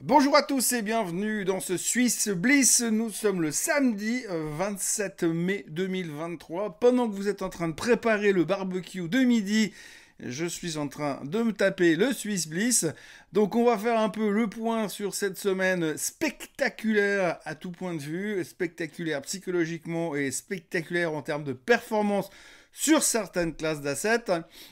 Bonjour à tous et bienvenue dans ce Swiss Bliss. Nous sommes le samedi 27 mai 2023. Pendant que vous êtes en train de préparer le barbecue de midi, je suis en train de me taper le Swiss Bliss. Donc on va faire un peu le point sur cette semaine spectaculaire à tout point de vue, spectaculaire psychologiquement et spectaculaire en termes de performance sur certaines classes d'assets.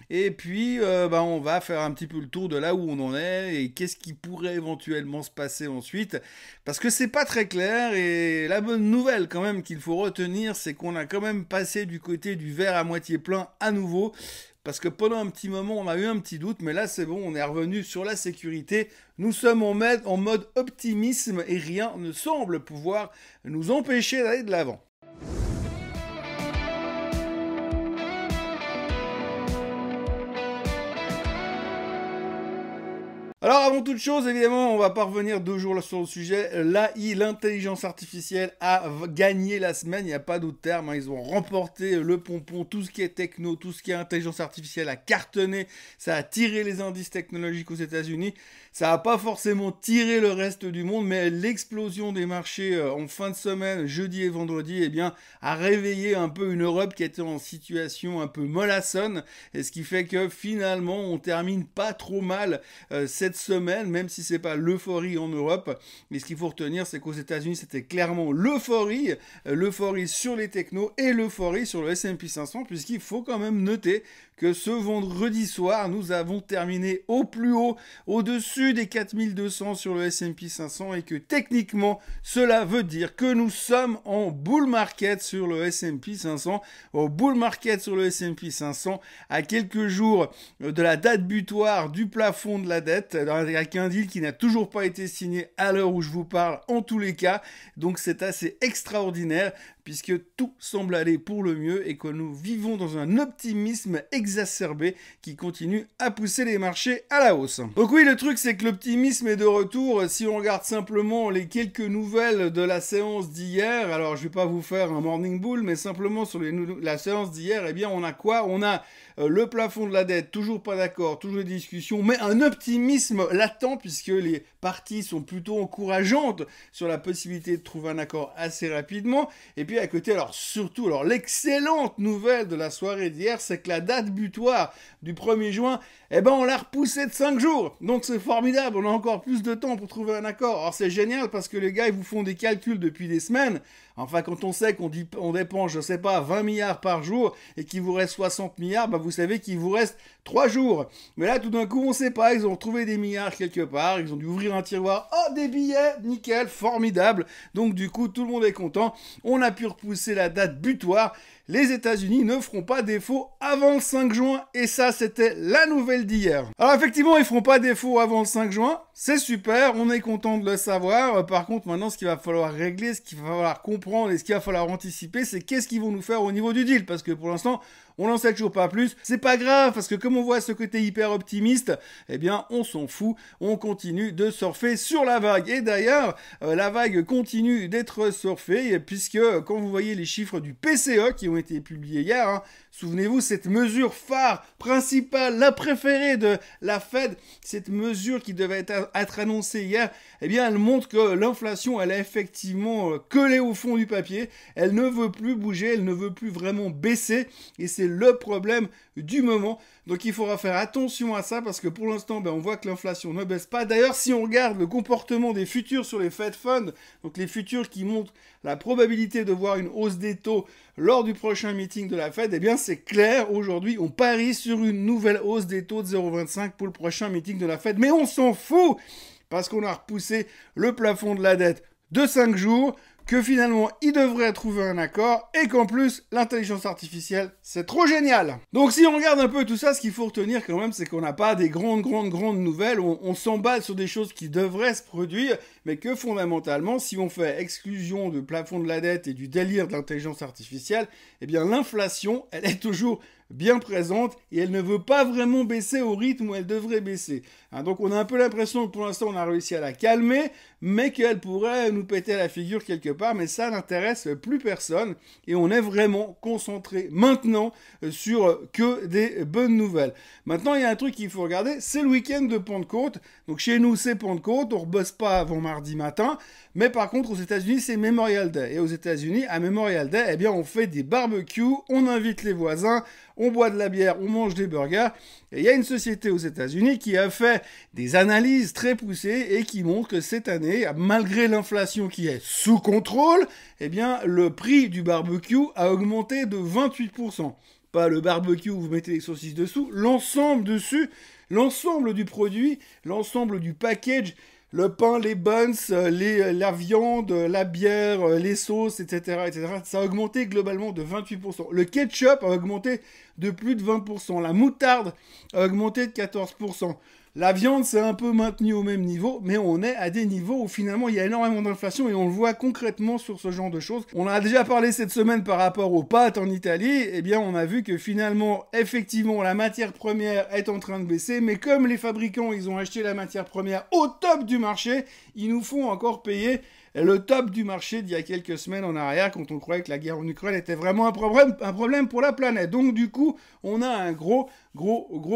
Et puis, on va faire un petit peu le tour de là où on en est et qu'est-ce qui pourrait éventuellement se passer ensuite. Parce que c'est pas très clair et la bonne nouvelle quand même qu'il faut retenir, c'est qu'on a quand même passé du côté du verre à moitié plein à nouveau. Parce que pendant un petit moment, on a eu un petit doute, mais là c'est bon, on est revenu sur la sécurité. Nous sommes en mode optimisme et rien ne semble pouvoir nous empêcher d'aller de l'avant. Alors avant toute chose, évidemment, on va pas revenir 2 jours sur le sujet. L'AI, l'intelligence artificielle, a gagné la semaine, il n'y a pas d'autre terme. Ils ont remporté le pompon, tout ce qui est techno, tout ce qui est intelligence artificielle a cartonné. Ça a tiré les indices technologiques aux États-Unis. Ça n'a pas forcément tiré le reste du monde, mais l'explosion des marchés en fin de semaine, jeudi et vendredi, a réveillé un peu une Europe qui était en situation un peu mollassonne. Et ce qui fait que finalement, on termine pas trop mal cette semaine, même si c'est pas l'euphorie en Europe. Mais ce qu'il faut retenir, c'est qu'aux États-Unis, c'était clairement l'euphorie sur les technos et l'euphorie sur le S&P 500, puisqu'il faut quand même noter que ce vendredi soir, nous avons terminé au plus haut, au-dessus des 4200 sur le S&P 500 et que techniquement, cela veut dire que nous sommes en bull market sur le S&P 500, au bull market sur le S&P 500 à quelques jours de la date butoir du plafond de la dette, avec un deal qui n'a toujours pas été signé à l'heure où je vous parle en tous les cas. Donc c'est assez extraordinaire puisque tout semble aller pour le mieux et que nous vivons dans un optimisme exacerbé qui continue à pousser les marchés à la hausse. Donc oui, le truc c'est que l'optimisme est de retour. Si on regarde simplement les quelques nouvelles de la séance d'hier, alors je vais pas vous faire un morning bull, mais simplement sur la séance d'hier, on a quoi? On a le plafond de la dette, toujours pas d'accord, toujours des discussions, mais un optimisme latent puisque les parties sont plutôt encourageantes sur la possibilité de trouver un accord assez rapidement. Et puis à côté, surtout, l'excellente nouvelle de la soirée d'hier, c'est que la date butoir du 1er juin, on l'a repoussée de 5 jours. Donc c'est formidable, on a encore plus de temps pour trouver un accord. Alors c'est génial parce que les gars, ils vous font des calculs depuis des semaines. Enfin, quand on sait qu'on dépense, je sais pas, 20 milliards par jour et qu'il vous reste 60 milliards, vous savez qu'il vous reste 3 jours. Mais là, tout d'un coup, on sait pas, ils ont trouvé des milliards quelque part, ils ont dû ouvrir un tiroir, oh, des billets, nickel, formidable. Donc du coup, tout le monde est content. On a pu repousser la date butoir. Les États-Unis ne feront pas défaut avant le 5 juin et ça, c'était la nouvelle d'hier. Alors effectivement, ils feront pas défaut avant le 5 juin, c'est super, on est content de le savoir. Par contre, maintenant, ce qu'il va falloir régler, ce qu'il va falloir comprendre et ce qu'il va falloir anticiper, c'est qu'est-ce qu'ils vont nous faire au niveau du deal, parce que pour l'instant, on n'en sait toujours pas plus. C'est pas grave, parce que comme on voit ce côté hyper optimiste, on s'en fout, on continue de surfer sur la vague. Et d'ailleurs, la vague continue d'être surfée, puisque quand vous voyez les chiffres du PCE qui ont été publiés hier, souvenez-vous, cette mesure phare, principale, la préférée de la Fed, cette mesure qui devait être annoncée hier, elle montre que l'inflation, elle est effectivement collée au fond du papier, elle ne veut plus bouger, elle ne veut plus vraiment baisser, et c'est le problème du moment. Donc il faudra faire attention à ça parce que pour l'instant, on voit que l'inflation ne baisse pas. D'ailleurs, si on regarde le comportement des futurs sur les Fed Funds, donc les futurs qui montrent la probabilité de voir une hausse des taux lors du prochain meeting de la Fed, c'est clair, aujourd'hui, on parie sur une nouvelle hausse des taux de 0,25 pour le prochain meeting de la Fed. Mais on s'en fout parce qu'on a repoussé le plafond de la dette de 5 jours, que finalement, ils devraient trouver un accord, et qu'en plus, l'intelligence artificielle, c'est trop génial. Donc si on regarde un peu tout ça, ce qu'il faut retenir quand même, c'est qu'on n'a pas des grandes nouvelles, on s'emballe sur des choses qui devraient se produire, mais que fondamentalement, si on fait exclusion du plafond de la dette et du délire de l'intelligence artificielle, l'inflation, elle est toujours bien présente et elle ne veut pas vraiment baisser au rythme où elle devrait baisser. Donc on a un peu l'impression que pour l'instant on a réussi à la calmer, mais qu'elle pourrait nous péter à la figure quelque part, mais ça n'intéresse plus personne, et on est vraiment concentré maintenant sur que des bonnes nouvelles. Maintenant, il y a un truc qu'il faut regarder, c'est le week-end de Pentecôte. Donc chez nous, c'est Pentecôte, on ne rebosse pas avant mardi matin, mais par contre, aux États-Unis, c'est Memorial Day. Et aux États-Unis, à Memorial Day, eh bien, on fait des barbecues, on invite les voisins, on boit de la bière, on mange des burgers. Et il y a une société aux États-Unis qui a fait des analyses très poussées et qui montre que cette année, malgré l'inflation qui est sous contrôle, eh bien, le prix du barbecue a augmenté de 28%. Pas le barbecue où vous mettez les saucisses dessous, l'ensemble dessus, l'ensemble du produit, l'ensemble du package, le pain, les buns, la viande, la bière, les sauces, etc., etc. Ça a augmenté globalement de 28%. Le ketchup a augmenté de plus de 20%. La moutarde a augmenté de 14%. La viande s'est un peu maintenue au même niveau, mais on est à des niveaux où finalement il y a énormément d'inflation et on le voit concrètement sur ce genre de choses. On a déjà parlé cette semaine par rapport aux pâtes en Italie, eh bien on a vu que finalement, effectivement, la matière première est en train de baisser, mais comme les fabricants, ils ont acheté la matière première au top du marché, ils nous font encore payer le top du marché d'il y a quelques semaines en arrière, quand on croyait que la guerre en Ukraine était vraiment un problème pour la planète. Donc du coup, on a un gros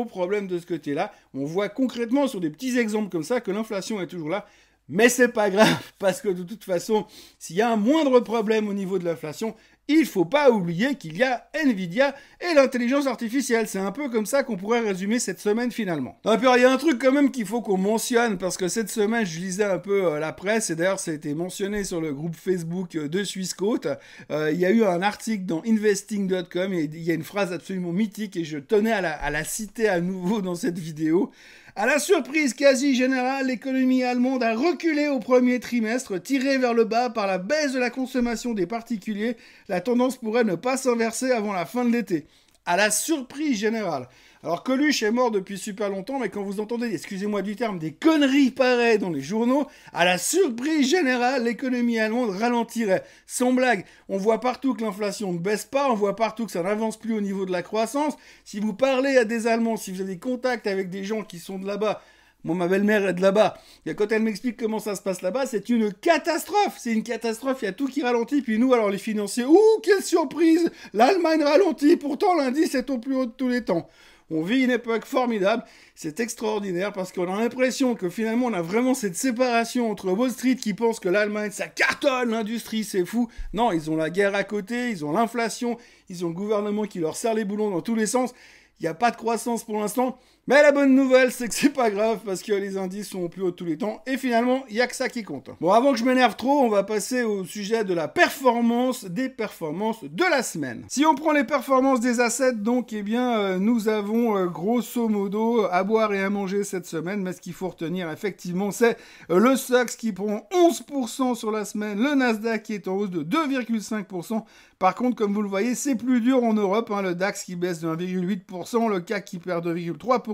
problème de ce côté-là. On voit concrètement sur des petits exemples comme ça que l'inflation est toujours là. Mais c'est pas grave, parce que de toute façon, s'il y a un moindre problème au niveau de l'inflation, il faut pas oublier qu'il y a Nvidia et l'intelligence artificielle. C'est un peu comme ça qu'on pourrait résumer cette semaine finalement. Et puis il y a un truc quand même qu'il faut qu'on mentionne, parce que cette semaine, je lisais un peu la presse, et d'ailleurs ça a été mentionné sur le groupe Facebook de Swissquote. Il y a eu un article dans investing.com, et il y a une phrase absolument mythique, et je tenais à la citer à nouveau dans cette vidéo. À la surprise quasi générale, l'économie allemande a reculé au premier trimestre, tirée vers le bas par la baisse de la consommation des particuliers. La tendance pourrait ne pas s'inverser avant la fin de l'été. À la surprise générale. Alors Coluche est mort depuis super longtemps, mais quand vous entendez, excusez-moi du terme, des conneries pareilles dans les journaux, à la surprise générale, l'économie allemande ralentirait. Sans blague, on voit partout que l'inflation ne baisse pas, on voit partout que ça n'avance plus au niveau de la croissance. Si vous parlez à des Allemands, si vous avez des contacts avec des gens qui sont de là-bas, moi, ma belle-mère est de là-bas. Et quand elle m'explique comment ça se passe là-bas, c'est une catastrophe. C'est une catastrophe. Il y a tout qui ralentit. Puis nous, alors les financiers, quelle surprise! L'Allemagne ralentit. Pourtant, l'indice est au plus haut de tous les temps. On vit une époque formidable, c'est extraordinaire parce qu'on a l'impression que finalement on a vraiment cette séparation entre Wall Street qui pense que l'Allemagne ça cartonne, l'industrie c'est fou. Non, ils ont la guerre à côté, ils ont l'inflation, ils ont le gouvernement qui leur serre les boulons dans tous les sens. Il n'y a pas de croissance pour l'instant. Mais la bonne nouvelle, c'est que c'est pas grave parce que les indices sont au plus haut de tous les temps. Et finalement, il n'y a que ça qui compte. Bon, avant que je m'énerve trop, on va passer au sujet de la performance, des performances de la semaine. Si on prend les performances des assets, donc, eh bien, nous avons grosso modo à boire et à manger cette semaine. Mais ce qu'il faut retenir, effectivement, c'est le STOXX qui prend 11% sur la semaine, le Nasdaq qui est en hausse de 2,5%. Par contre, comme vous le voyez, c'est plus dur en Europe. Le DAX qui baisse de 1,8%, le CAC qui perd 2,3%.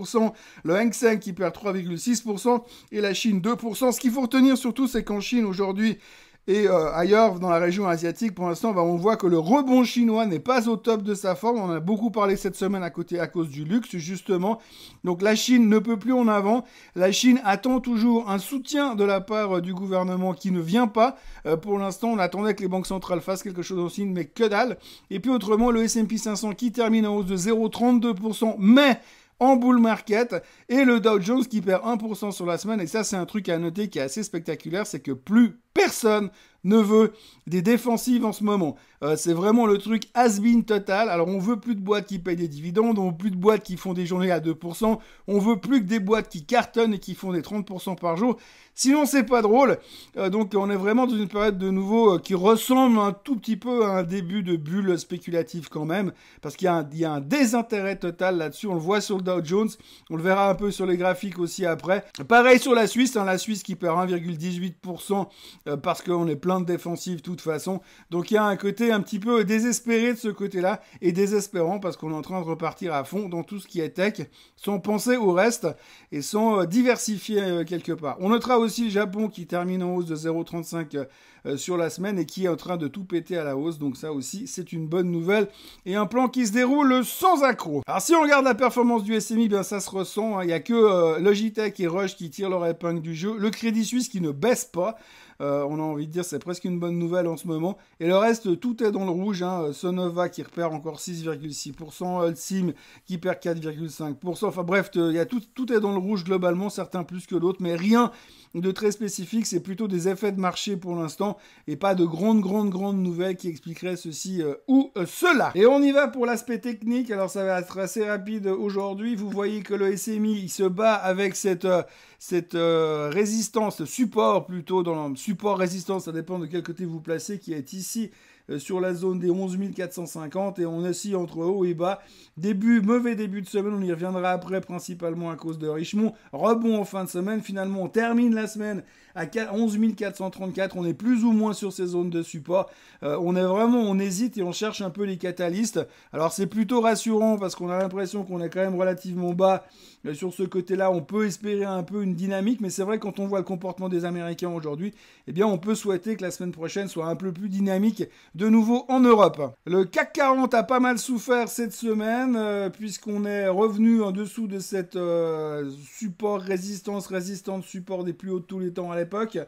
Le Hang Seng qui perd 3,6% et la Chine 2%. Ce qu'il faut retenir surtout, c'est qu'en Chine aujourd'hui et ailleurs dans la région asiatique, pour l'instant, on voit que le rebond chinois n'est pas au top de sa forme. On en a beaucoup parlé cette semaine à cause du luxe, justement. Donc la Chine ne peut plus en avant. La Chine attend toujours un soutien de la part du gouvernement qui ne vient pas. Pour l'instant, on attendait que les banques centrales fassent quelque chose en Chine, mais que dalle. Et puis autrement, le S&P 500 qui termine en hausse de 0,32%, mais en bull market, et le Dow Jones qui perd 1% sur la semaine. Et ça, c'est un truc à noter qui est assez spectaculaire, c'est que plus personne ne veut des défensives en ce moment. C'est vraiment le truc has-been total. Alors, on veut plus de boîtes qui payent des dividendes, on veut plus de boîtes qui font des journées à 2%, on veut plus que des boîtes qui cartonnent et qui font des 30% par jour. Sinon, c'est pas drôle. Donc, on est vraiment dans une période de nouveau qui ressemble un tout petit peu à un début de bulle spéculative quand même, parce qu'il y a un désintérêt total là-dessus. On le voit sur le Dow Jones, on le verra un peu sur les graphiques aussi après. Pareil sur la Suisse, la Suisse qui perd 1,18% parce qu'on est plein de défensives de toute façon. Donc, il y a un côté un petit peu désespéré de ce côté-là et désespérant parce qu'on est en train de repartir à fond dans tout ce qui est tech sans penser au reste et sans diversifier quelque part. On notera aussi le Japon qui termine en hausse de 0,35 sur la semaine et qui est en train de tout péter à la hausse. Donc ça aussi, c'est une bonne nouvelle et un plan qui se déroule sans accroc. Alors si on regarde la performance du SMI, bien ça se ressent. Il n'y a que Logitech et Roche qui tirent leur épingle du jeu. Le Crédit Suisse qui ne baisse pas. On a envie de dire c'est presque une bonne nouvelle en ce moment. Et le reste, tout est dans le rouge. Sonova qui repère encore 6,6%. Holcim qui perd 4,5%. Enfin bref, tout est dans le rouge globalement, certains plus que d'autres, mais rien de très spécifique. C'est plutôt des effets de marché pour l'instant et pas de grandes nouvelles qui expliqueraient ceci ou cela. Et on y va pour l'aspect technique. Alors ça va être assez rapide aujourd'hui. Vous voyez que le SMI il se bat avec cette résistance, support plutôt, dans le support résistance, ça dépend de quel côté vous placez, qui est ici sur la zone des 11 450 et on est aussi entre haut et bas. Mauvais début de semaine, on y reviendra après principalement à cause de Richemont. Rebond en fin de semaine, finalement on termine la semaine à 11 434, on est plus ou moins sur ces zones de support. On hésite et on cherche un peu les catalystes. Alors c'est plutôt rassurant parce qu'on a l'impression qu'on est quand même relativement bas sur ce côté-là. On peut espérer un peu une dynamique, mais c'est vrai quand on voit le comportement des Américains aujourd'hui, eh bien on peut souhaiter que la semaine prochaine soit un peu plus dynamique de nouveau en Europe. Le CAC 40 a pas mal souffert cette semaine puisqu'on est revenu en dessous de cette résistance support des plus hauts de tous les temps à l'époque.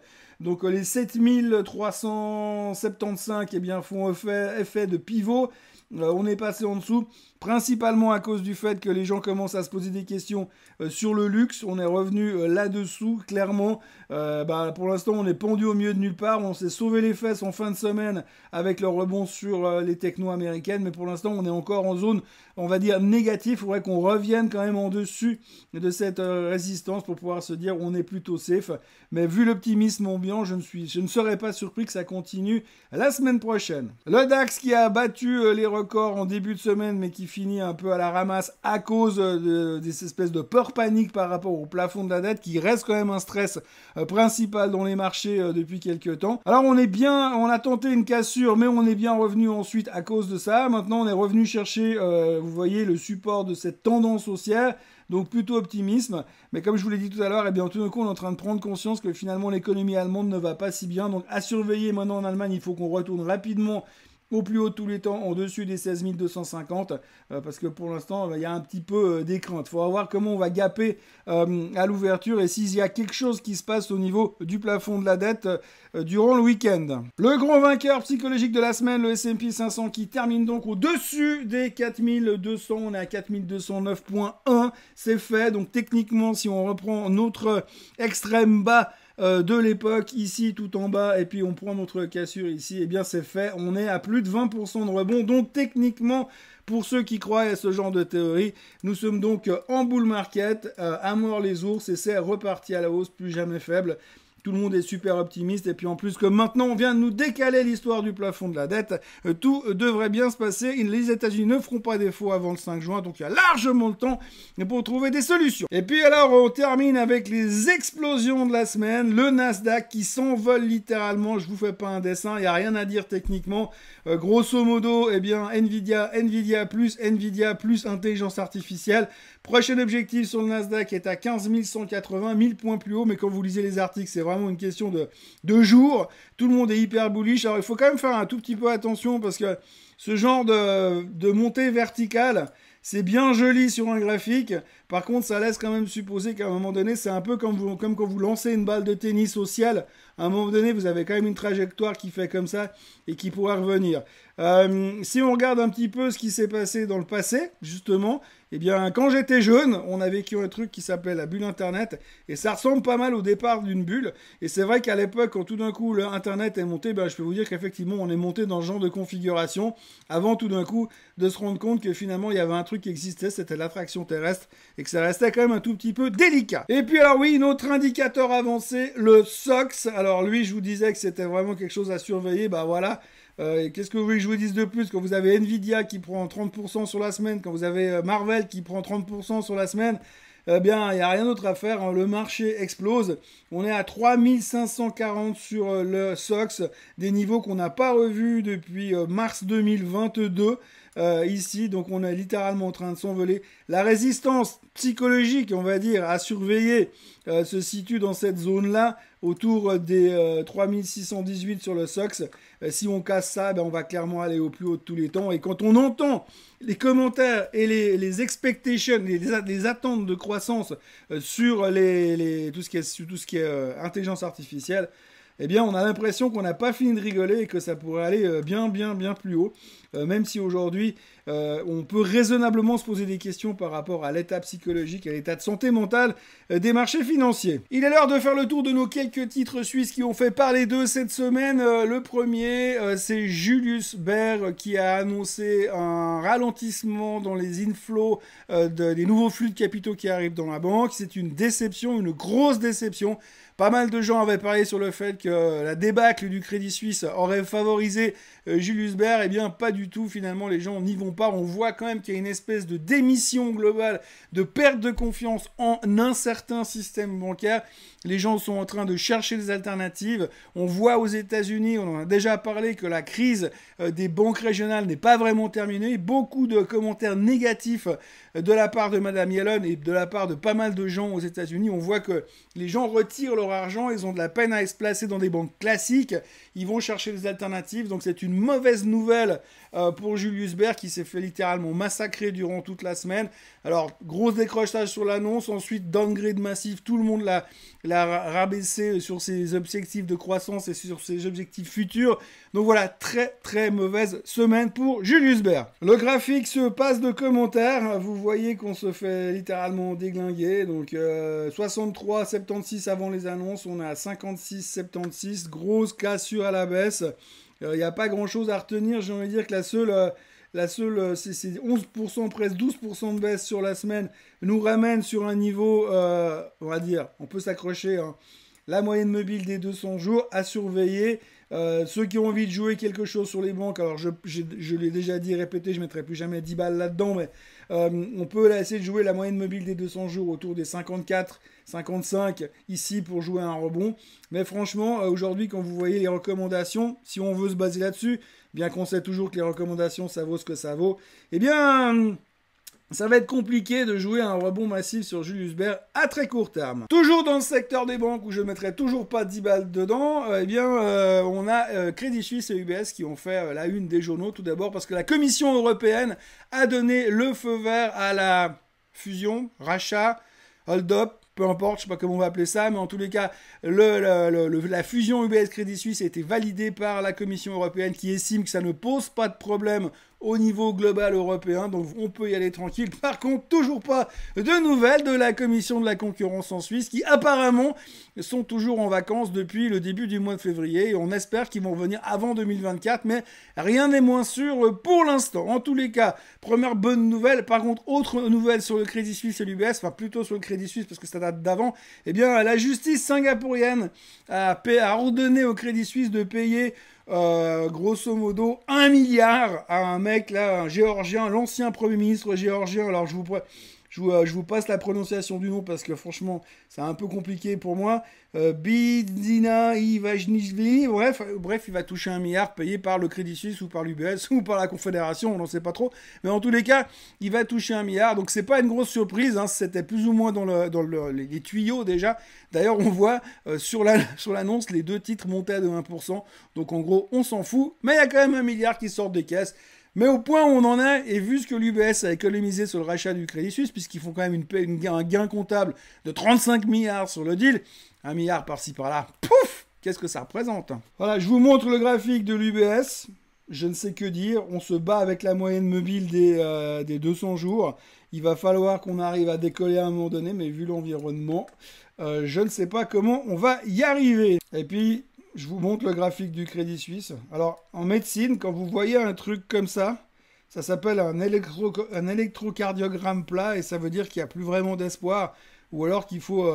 Donc les 7375 eh bien, font effet de pivot. On est passé en dessous, principalement à cause du fait que les gens commencent à se poser des questions sur le luxe. On est revenu là-dessous, clairement. Pour l'instant, on est pendu au milieu de nulle part. On s'est sauvé les fesses en fin de semaine avec le rebond sur les technos américaines. Mais pour l'instant, on est encore en zone, on va dire, négative. Il faudrait qu'on revienne quand même en dessus de cette résistance pour pouvoir se dire on est plutôt safe. Mais vu l'optimisme ambiant, je ne serais pas surpris que ça continue la semaine prochaine. Le DAX qui a battu les records en début de semaine, mais qui finit un peu à la ramasse à cause des espèces de peur panique par rapport au plafond de la dette, qui reste quand même un stress principal dans les marchés depuis quelques temps. Alors on a tenté une cassure, mais on est bien revenu ensuite à cause de ça. Maintenant on est revenu chercher, vous voyez, le support de cette tendance haussière. Donc plutôt optimisme, mais comme je vous l'ai dit tout à l'heure, eh bien tout d'un coup on est en train de prendre conscience que finalement l'économie allemande ne va pas si bien. Donc à surveiller maintenant en Allemagne, il faut qu'on retourne rapidement au plus haut de tous les temps, en dessus des 16 250, parce que pour l'instant, il y a un petit peu des craintes. Il faut voir comment on va gaper à l'ouverture et s'il y a quelque chose qui se passe au niveau du plafond de la dette durant le week-end. Le grand vainqueur psychologique de la semaine, le S&P 500, qui termine donc au-dessus des 4200. On est à 4209.1. C'est fait. Donc techniquement, si on reprend notre extrême bas de l'époque, ici tout en bas, et puis on prend notre cassure ici, et bien c'est fait, on est à plus de 20% de rebond, donc techniquement, pour ceux qui croient à ce genre de théorie, nous sommes donc en bull market, à mort les ours, et c'est reparti à la hausse, plus jamais faible. Tout le monde est super optimiste, et puis en plus que maintenant on vient de nous décaler l'histoire du plafond de la dette, tout devrait bien se passer. Les États-Unis ne feront pas défaut avant le 5 juin, donc il y a largement le temps pour trouver des solutions. Et puis alors on termine avec les explosions de la semaine, le Nasdaq qui s'envole littéralement, je vous fais pas un dessin, il n'y a rien à dire techniquement. Grosso modo, eh bien Nvidia plus intelligence artificielle. Prochain objectif sur le Nasdaq est à 15 180, 1000 points plus haut, mais quand vous lisez les articles, c'est vraiment une question de jours. Tout le monde est hyper bullish. Alors il faut quand même faire un tout petit peu attention parce que ce genre de montée verticale, c'est bien joli sur un graphique. Par contre, ça laisse quand même supposer qu'à un moment donné, c'est un peu comme quand vous lancez une balle de tennis au ciel. À un moment donné, vous avez quand même une trajectoire qui fait comme ça et qui pourra revenir. Si on regarde un petit peu ce qui s'est passé dans le passé, justement, eh bien, quand j'étais jeune, on a vécu un truc qui s'appelait la bulle Internet, et ça ressemble pas mal au départ d'une bulle. Et c'est vrai qu'à l'époque, quand tout d'un coup l'Internet est monté, je peux vous dire qu'effectivement, on est monté dans ce genre de configuration, avant tout d'un coup de se rendre compte que finalement, il y avait un truc qui existait, c'était l'attraction terrestre, et que ça restait quand même un tout petit peu délicat. Et puis alors oui, notre indicateur avancé, le SOX. Alors lui, je vous disais que c'était vraiment quelque chose à surveiller, voilà. Qu'est-ce que vous voulez que je vous dise de plus? Quand vous avez Nvidia qui prend 30% sur la semaine, quand vous avez Marvel qui prend 30% sur la semaine, eh bien, il n'y a rien d'autre à faire, hein. Le marché explose. On est à 3540 sur le SOX, des niveaux qu'on n'a pas revus depuis mars 2022. Ici, donc on est littéralement en train de s'envoler. La résistance psychologique, on va dire, à surveiller se situe dans cette zone-là. autour des 3618 sur le SOX. Si on casse ça, on va clairement aller au plus haut de tous les temps. Et quand on entend les commentaires et les expectations, les attentes de croissance sur tout ce qui est intelligence artificielle, eh bien, on a l'impression qu'on n'a pas fini de rigoler et que ça pourrait aller bien plus haut. Même si aujourd'hui, on peut raisonnablement se poser des questions par rapport à l'état psychologique, à l'état de santé mentale des marchés financiers. Il est l'heure de faire le tour de nos quelques titres suisses qui ont fait parler d'eux cette semaine. Le premier, c'est Julius Baer qui a annoncé un ralentissement dans les inflows des nouveaux flux de capitaux qui arrivent dans la banque. C'est une déception, une grosse déception. Pas mal de gens avaient parlé sur le fait que la débâcle du Crédit Suisse aurait favorisé Julius Baer. Eh bien, pas du tout. Finalement, les gens n'y vont pas. On voit quand même qu'il y a une espèce de démission globale, de perte de confiance en un certain système bancaire. Les gens sont en train de chercher des alternatives. On voit aux États-Unis, on en a déjà parlé, que la crise des banques régionales n'est pas vraiment terminée. Beaucoup de commentaires négatifs de la part de Madame Yellen et de la part de pas mal de gens aux États-Unis. On voit que les gens retirent leur argent, ils ont de la peine à se placer dans des banques classiques. Ils vont chercher des alternatives. Donc c'est une mauvaise nouvelle pour Julius Baer qui s'est fait littéralement massacrer durant toute la semaine. Alors, gros décrochage sur l'annonce, ensuite downgrade massif, tout le monde l'a rabaissé sur ses objectifs de croissance et sur ses objectifs futurs. Donc voilà, très mauvaise semaine pour Julius Baer. Le graphique se passe de commentaires, vous voyez qu'on se fait littéralement déglinguer. Donc 63,76 avant les annonces, on est à 56,76, grosse cassure à la baisse. Il n'y a pas grand chose à retenir, j'ai envie de dire que la seule, c'est 11%, presque 12% de baisse sur la semaine, nous ramène sur un niveau, on va dire, on peut s'accrocher, hein, la moyenne mobile des 200 jours à surveiller. Ceux qui ont envie de jouer quelque chose sur les banques, alors je l'ai déjà dit et répété, je ne mettrai plus jamais 10 balles là-dedans, mais on peut là, essayer de jouer la moyenne mobile des 200 jours autour des 54, 55 ici pour jouer un rebond. Mais franchement, aujourd'hui, quand vous voyez les recommandations, si on veut se baser là-dessus, bien qu'on sait toujours que les recommandations, ça vaut ce que ça vaut, eh bien, ça va être compliqué de jouer un rebond massif sur Julius Baer à très court terme. Toujours dans le secteur des banques où je ne mettrai toujours pas 10 balles dedans, eh bien, on a Crédit Suisse et UBS qui ont fait la une des journaux. Tout d'abord parce que la Commission européenne a donné le feu vert à la fusion, rachat, hold-up, peu importe, je ne sais pas comment on va appeler ça, mais en tous les cas, la fusion UBS Crédit Suisse a été validée par la Commission européenne qui estime que ça ne pose pas de problème au niveau global européen, donc on peut y aller tranquille. Par contre, toujours pas de nouvelles de la Commission de la concurrence en Suisse, qui apparemment sont toujours en vacances depuis le début du mois de février, et on espère qu'ils vont revenir avant 2024, mais rien n'est moins sûr pour l'instant. En tous les cas, première bonne nouvelle. Par contre, autre nouvelle sur le Crédit Suisse et l'UBS, enfin plutôt sur le Crédit Suisse parce que ça date d'avant, eh bien la justice singapourienne a ordonné au Crédit Suisse de payer grosso modo 1 milliard à un mec là, un géorgien, l'ancien premier ministre géorgien. Alors je vous passe la prononciation du nom parce que franchement c'est un peu compliqué pour moi. Bidzina Ivashvili, bref, il va toucher 1 milliard payé par le Crédit Suisse ou par l'UBS ou par la Confédération, on n'en sait pas trop. Mais en tous les cas, il va toucher 1 milliard. Donc c'est pas une grosse surprise, hein, c'était plus ou moins dans les tuyaux déjà. D'ailleurs, on voit sur l'annonce, les deux titres montaient de 1%. Donc en gros, on s'en fout. Mais il y a quand même 1 milliard qui sort des caisses. Mais au point où on en est, et vu ce que l'UBS a économisé sur le rachat du Crédit Suisse, puisqu'ils font quand même un gain comptable de 35 milliards sur le deal, 1 milliard par-ci par-là, pouf, qu'est-ce que ça représente? Voilà, je vous montre le graphique de l'UBS. Je ne sais que dire, on se bat avec la moyenne mobile des 200 jours. Il va falloir qu'on arrive à décoller à un moment donné, mais vu l'environnement, je ne sais pas comment on va y arriver. Et puis, je vous montre le graphique du Crédit Suisse. Alors, en médecine, quand vous voyez un truc comme ça s'appelle un électrocardiogramme plat et ça veut dire qu'il n'y a plus vraiment d'espoir ou alors qu'il faut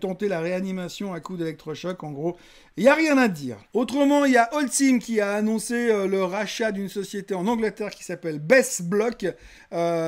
tenter la réanimation à coup d'électrochoc, en gros. Il n'y a rien à dire. Autrement, il y a Holcim qui a annoncé le rachat d'une société en Angleterre qui s'appelle Best Block,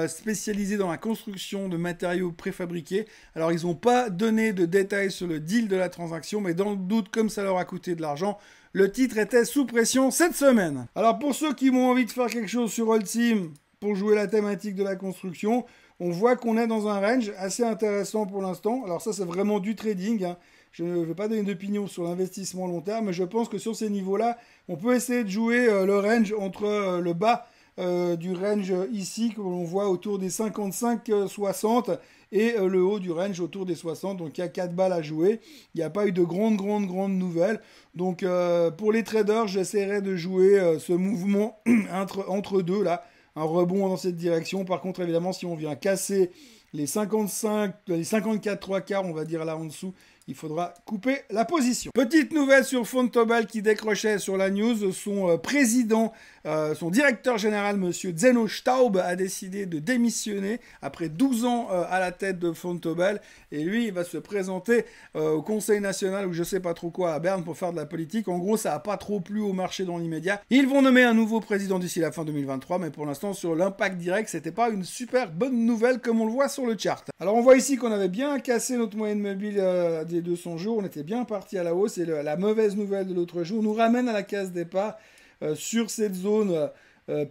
spécialisée dans la construction de matériaux préfabriqués. Alors, ils n'ont pas donné de détails sur le deal de la transaction, mais dans le doute, comme ça leur a coûté de l'argent, le titre était sous pression cette semaine. Alors, pour ceux qui ont envie de faire quelque chose sur Holcim pour jouer la thématique de la construction, on voit qu'on est dans un range assez intéressant pour l'instant. Alors ça, c'est vraiment du trading, hein. Je ne veux pas donner d'opinion sur l'investissement long terme, mais je pense que sur ces niveaux-là, on peut essayer de jouer le range entre le bas du range ici, que l'on voit autour des 55-60, et le haut du range autour des 60. Donc il y a 4 balles à jouer. Il n'y a pas eu de grandes nouvelles. Donc pour les traders, j'essaierai de jouer ce mouvement entre deux là, un rebond dans cette direction. Par contre, évidemment, si on vient casser les 54 3 quarts, on va dire là en dessous, il faudra couper la position. Petite nouvelle sur Fontobel qui décrochait sur la news. Son président, son directeur général, monsieur Zeno Staub, a décidé de démissionner après 12 ans à la tête de Fontobel. Et lui, il va se présenter au Conseil national ou je sais pas trop quoi à Berne pour faire de la politique. En gros, ça n'a pas trop plu au marché dans l'immédiat. Ils vont nommer un nouveau président d'ici la fin 2023, mais pour l'instant, sur l'impact direct, c'était pas une super bonne nouvelle comme on le voit sur le chart. Alors, on voit ici qu'on avait bien cassé notre moyenne mobile des 200 jours, on était bien parti à la hausse et la mauvaise nouvelle de l'autre jour nous ramène à la case départ sur cette zone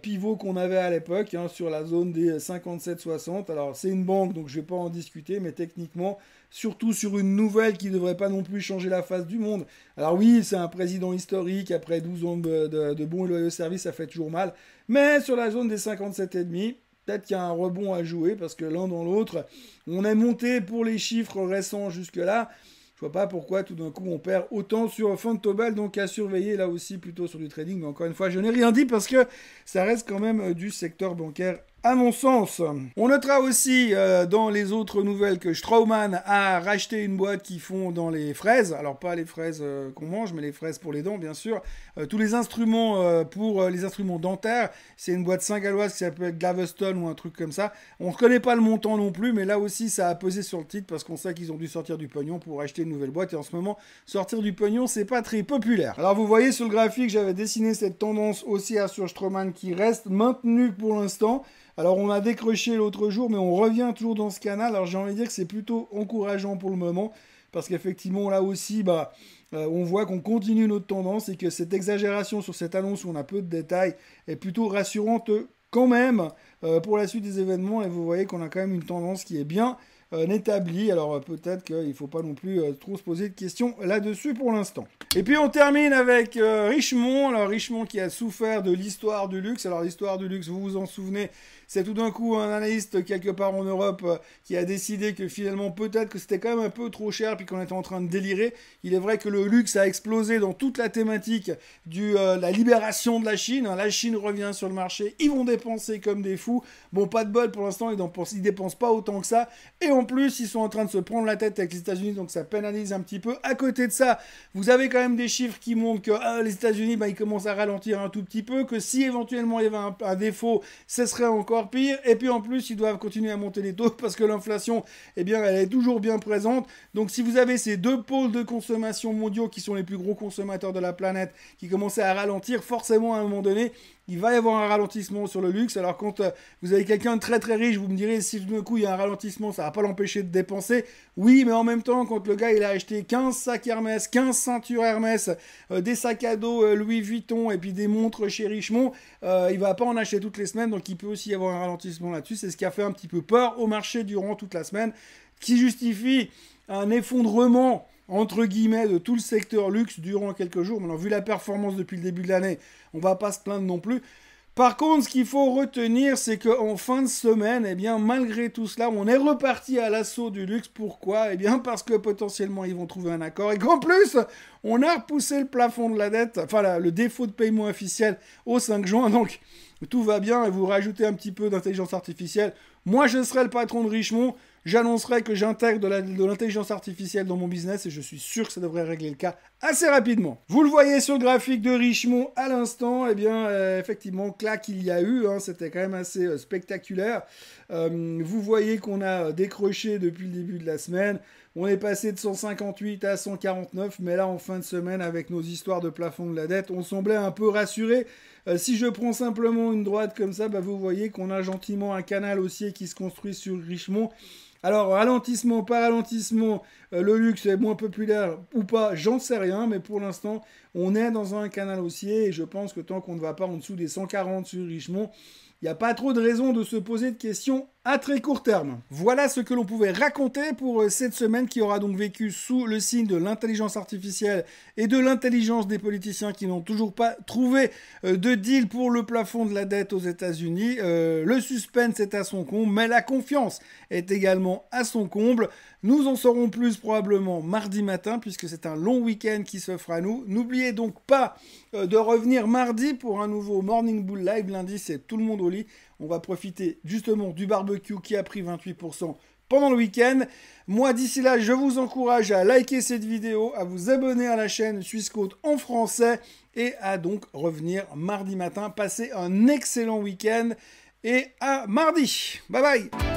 pivot qu'on avait à l'époque, hein, sur la zone des 57-60. Alors c'est une banque donc je vais pas en discuter, mais techniquement, surtout sur une nouvelle qui devrait pas non plus changer la face du monde. Alors oui, c'est un président historique, après 12 ans de bons et loyaux services, ça fait toujours mal, mais sur la zone des 57,5, peut-être qu'il y a un rebond à jouer, parce que l'un dans l'autre, on est monté pour les chiffres récents jusque-là. Je vois pas pourquoi tout d'un coup on perd autant sur Fontobel, donc à surveiller là aussi plutôt sur du trading. Mais encore une fois, je n'ai rien dit parce que ça reste quand même du secteur bancaire à mon sens. On notera aussi dans les autres nouvelles que Straumann a racheté une boîte qui font dans les fraises. Alors pas les fraises qu'on mange, mais les fraises pour les dents bien sûr. Tous les instruments pour les instruments dentaires. C'est une boîte saint-galloise qui s'appelle Glaveston ou un truc comme ça. On ne connaît pas le montant non plus, mais là aussi ça a pesé sur le titre parce qu'on sait qu'ils ont dû sortir du pognon pour acheter une nouvelle boîte. Et en ce moment, sortir du pognon, c'est pas très populaire. Alors vous voyez sur le graphique, j'avais dessiné cette tendance haussière sur Straumann qui reste maintenue pour l'instant. Alors on a décroché l'autre jour, mais on revient toujours dans ce canal. Alors j'ai envie de dire que c'est plutôt encourageant pour le moment, parce qu'effectivement là aussi, on voit qu'on continue notre tendance et que cette exagération sur cette annonce où on a peu de détails est plutôt rassurante quand même pour la suite des événements. Et vous voyez qu'on a quand même une tendance qui est bien établie. Alors peut-être qu'il ne faut pas non plus trop se poser de questions là-dessus pour l'instant. Et puis on termine avec Richemont. Alors Richemont qui a souffert de l'histoire du luxe. Alors l'histoire du luxe, vous vous en souvenez, c'est tout d'un coup un analyste quelque part en Europe qui a décidé que finalement peut-être que c'était quand même un peu trop cher puis qu'on était en train de délirer. Il est vrai que le luxe a explosé dans toute la thématique de la libération de la Chine. La Chine revient sur le marché, ils vont dépenser comme des fous. Bon, pas de bol pour l'instant, ils dépensent pas autant que ça. Et en plus, ils sont en train de se prendre la tête avec les États-Unis, donc ça pénalise un petit peu. À côté de ça, vous avez quand même des chiffres qui montrent que les États-Unis, ils commencent à ralentir un tout petit peu, que si éventuellement il y avait un défaut, ce serait encore pire. Et puis en plus, ils doivent continuer à monter les taux parce que l'inflation, eh bien, elle est toujours bien présente. Donc si vous avez ces deux pôles de consommation mondiaux qui sont les plus gros consommateurs de la planète qui commençaient à ralentir, forcément à un moment donné, il va y avoir un ralentissement sur le luxe. Alors quand vous avez quelqu'un de très très riche, vous me direz si tout d'un coup il y a un ralentissement, ça va pas l'empêcher de dépenser. Oui, mais en même temps, quand le gars il a acheté 15 sacs Hermès, 15 ceintures Hermès, des sacs à dos Louis Vuitton et puis des montres chez Richemont, il va pas en acheter toutes les semaines, donc il peut aussi y avoir un ralentissement là-dessus. C'est ce qui a fait un petit peu peur au marché durant toute la semaine, qui justifie un effondrement entre guillemets de tout le secteur luxe durant quelques jours. Maintenant, vu la performance depuis le début de l'année, on va pas se plaindre non plus. Par contre, ce qu'il faut retenir, c'est qu'en fin de semaine, eh bien, malgré tout cela, on est reparti à l'assaut du luxe. Pourquoi ? Eh bien, parce que potentiellement, ils vont trouver un accord et qu'en plus, on a repoussé le plafond de la dette, enfin, le défaut de paiement officiel au 5 juin. Donc, tout va bien et vous rajoutez un petit peu d'intelligence artificielle. Moi, je serai le patron de Richemont. J'annoncerai que j'intègre de l'intelligence artificielle dans mon business et je suis sûr que ça devrait régler le cas assez rapidement. Vous le voyez sur le graphique de Richemont à l'instant, eh bien, effectivement, claque il y a eu, hein, c'était quand même assez spectaculaire. Vous voyez qu'on a décroché depuis le début de la semaine. On est passé de 158 à 149, mais là, en fin de semaine, avec nos histoires de plafond de la dette, on semblait un peu rassuré. Si je prends simplement une droite comme ça, vous voyez qu'on a gentiment un canal haussier qui se construit sur Richemont. Alors, ralentissement, pas ralentissement, le luxe est moins populaire ou pas, j'en sais rien, mais pour l'instant, on est dans un canal haussier et je pense que tant qu'on ne va pas en dessous des 140 sur Richemont, il n'y a pas trop de raison de se poser de questions à très court terme. Voilà ce que l'on pouvait raconter pour cette semaine qui aura donc vécu sous le signe de l'intelligence artificielle et de l'intelligence des politiciens qui n'ont toujours pas trouvé de deal pour le plafond de la dette aux États-Unis. Le suspense est à son comble, mais la confiance est également à son comble. Nous en saurons plus probablement mardi matin puisque c'est un long week-end qui s'offre à nous. N'oubliez donc pas de revenir mardi pour un nouveau Morning Bull Live. Lundi, c'est tout le monde au lit. On va profiter justement du barbecue qui a pris 28% pendant le week-end. Moi, d'ici là, je vous encourage à liker cette vidéo, à vous abonner à la chaîne Swissquote en français et à donc revenir mardi matin. Passez un excellent week-end et à mardi. Bye bye.